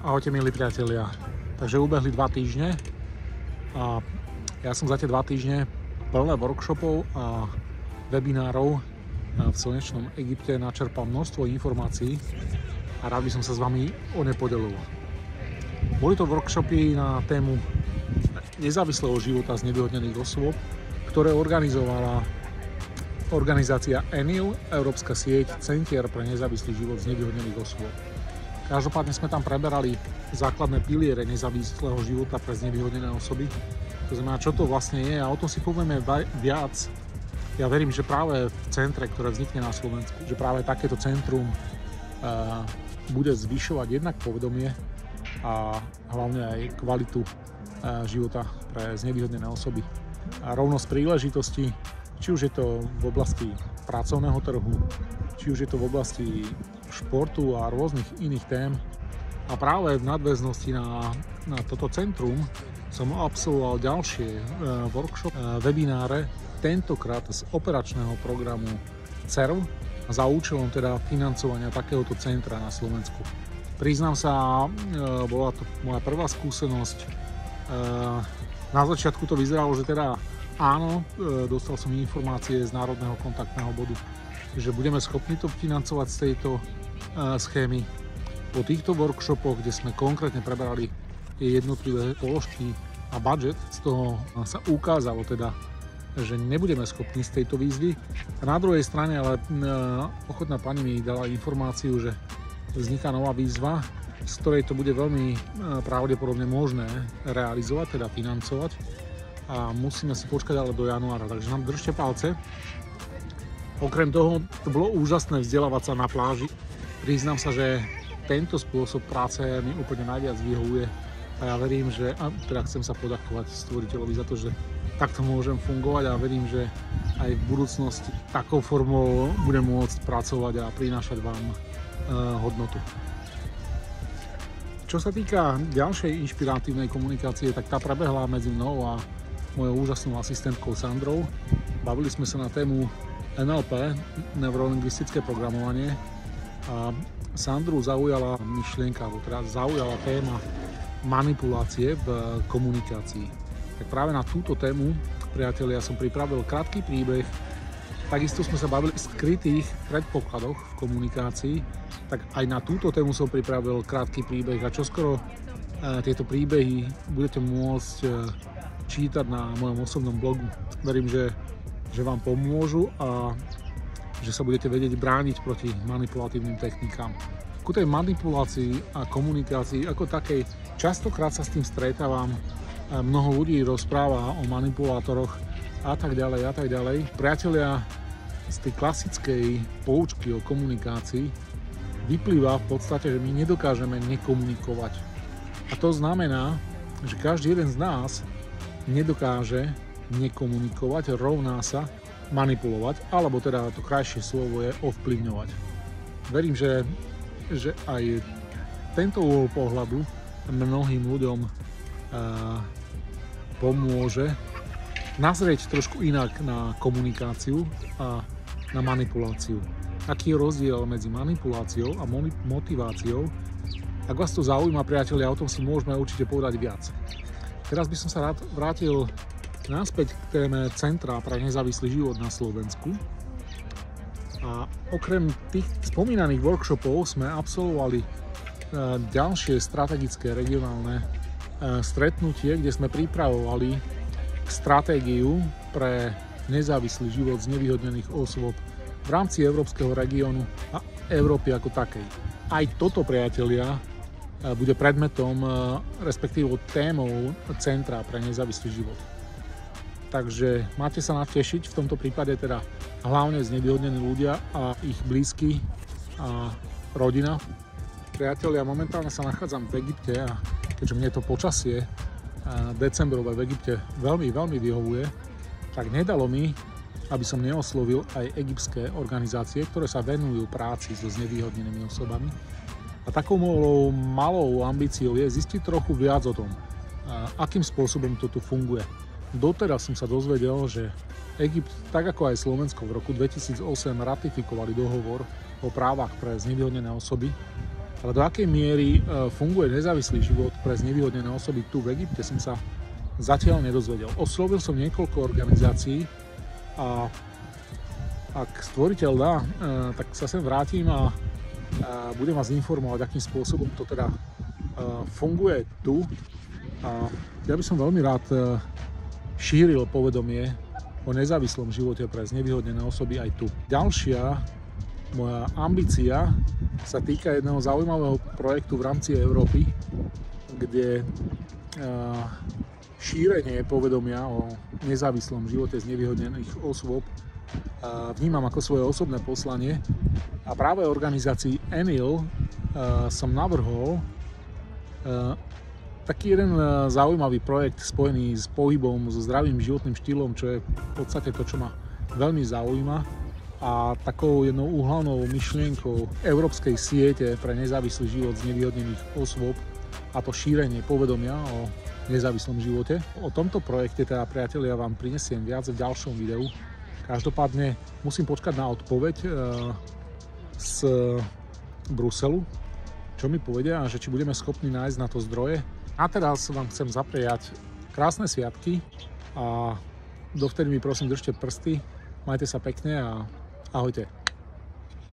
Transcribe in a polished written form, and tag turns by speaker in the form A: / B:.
A: Ahojte milí priatelia. Takže ubehli 2 týždne a ja som za tie 2 týždne plné workshopov a webinárov v slnečnom Egypte načerpal množstvo informácií a rád by som sa s vami o ne podelil. Boli to workshopy na tému nezávislého života znevýhodnených osôb, ktoré organizovala organizácia ENIL, Európska sieť centier pre nezávislý život znevýhodnených osôb. Každopádne sme tam preberali základné piliere nezávislého života pre znevýhodnené osoby. To znamená, čo to vlastne je a o tom si povieme viac. Ja verím, že práve v centre, ktoré vznikne na Slovensku, že práve takéto centrum bude zvyšovať jednak povedomie a hlavne aj kvalitu života pre znevýhodnené osoby. A rovnosť príležitostí, či už je to v oblasti pracovného trhu, či už je to v oblasti športu a rôznych iných tém. A práve v nadväznosti na toto centrum som absolvoval ďalšie workshop, webináre, tentokrát z operačného programu CERV za účelom teda financovania takéhoto centra na Slovensku. Priznám sa, bola to moja prvá skúsenosť. Na začiatku to vyzeralo, že teda áno, dostal som informácie z Národného kontaktného bodu, že budeme schopní to financovať z tejto schémy. Po týchto workshopoch, kde sme konkrétne prebrali tie jednotlivé položky a budget, z toho sa ukázalo teda, že nebudeme schopní z tejto výzvy. A na druhej strane ale ochotná pani mi dala informáciu, že vzniká nová výzva, z ktorej to bude veľmi pravdepodobne možné realizovať, teda financovať. A musíme si počkať ale do januára, takže nám držte palce. Okrem toho, to bolo úžasné vzdelávať sa na pláži. Priznám sa, že tento spôsob práce mi úplne najviac vyhovuje a ja verím, že, a teda chcem sa poďakovať stvoriteľovi za to, že takto môžem fungovať a verím, že aj v budúcnosti takou formou budem môcť pracovať a prinášať vám hodnotu. Čo sa týka ďalšej inšpiratívnej komunikácie, tak tá prebehla medzi mnou a mojou úžasnou asistentkou Sandrou. Bavili sme sa na tému NLP, neurolingvistické programovanie, a Sandru zaujala myšlienka, alebo teda zaujala téma manipulácie v komunikácii. Tak práve na túto tému, priatelia, som pripravil krátky príbeh. Takisto sme sa bavili o skrytých predpokladoch v komunikácii, tak aj na túto tému som pripravil krátky príbeh a čoskoro tieto príbehy budete môcť čítať na mojom osobnom blogu. Verím, že vám pomôžu a že sa budete vedieť brániť proti manipulatívnym technikám. Ku tej manipulácii a komunikácii ako takej častokrát sa s tým stretávam. Mnoho ľudí rozpráva o manipulátoroch a tak ďalej. Priatelia, z tej klasickej poučky o komunikácii vyplýva v podstate, že my nedokážeme nekomunikovať. A to znamená, že každý jeden z nás nedokáže nekomunikovať, rovná sa manipulovať, alebo teda to krajšie slovo je ovplyvňovať. Verím, že aj tento uhol pohľadu mnohým ľuďom pomôže nazrieť trošku inak na komunikáciu a na manipuláciu. Aký je rozdiel medzi manipuláciou a motiváciou? Ak vás to zaujíma, priatelia, o tom si môžeme určite povedať viac. Teraz by som sa rád vrátil naspäť k téme Centra pre nezávislý život na Slovensku. A okrem tých spomínaných workshopov sme absolvovali ďalšie strategické regionálne stretnutie, kde sme pripravovali stratégiu pre nezávislý život znevýhodnených osôb v rámci európskeho regiónu a Európy ako takej. Aj toto, priatelia, bude predmetom, respektíve témou Centra pre nezávislý život. Takže máte sa na tešiť, v tomto prípade teda hlavne znevýhodnení ľudia a ich blízky a rodina. Priatelia, momentálne sa nachádzam v Egypte a keďže mne to počasie decembrové v Egypte veľmi vyhovuje, tak nedalo mi, aby som neoslovil aj egyptské organizácie, ktoré sa venujú práci so znevýhodnenými osobami. A takou mojou malou ambíciou je zistiť trochu viac o tom, akým spôsobom to tu funguje. Doteraz som sa dozvedel, že Egypt, tak ako aj Slovensko, v roku 2008 ratifikovali dohovor o právach pre znevýhodnené osoby Ale do akej miery funguje nezávislý život pre znevýhodnené osoby tu v Egypte, som sa zatiaľ nedozvedel. Oslovil som niekoľko organizácií a ak stvoriteľ dá, tak sa sem vrátim a budem vás informovať, akým spôsobom to teda funguje tu. A ja by som veľmi rád šíril povedomie o nezávislom živote pre znevýhodnené osoby aj tu. Ďalšia moja ambícia sa týka jedného zaujímavého projektu v rámci Európy, kde šírenie povedomia o nezávislom živote znevýhodnených osôb vnímam ako svoje osobné poslanie a práve organizácii ENIL som navrhol taký jeden zaujímavý projekt spojený s pohybom, so zdravým životným štýlom, čo je v podstate to, čo ma veľmi zaujíma. A takou jednou úhlavnou myšlienkou európskej siete pre nezávislý život znevýhodnených osôb a to šírenie povedomia o nezávislom živote. O tomto projekte teda, priatelia, vám prinesiem viac v ďalšom videu. Každopádne musím počkať na odpoveď z Bruselu, čo mi povedia, že či budeme schopní nájsť na to zdroje. A teraz vám chcem zapriať krásne sviatky a dovtedy mi prosím držte prsty, majte sa pekne a ahojte.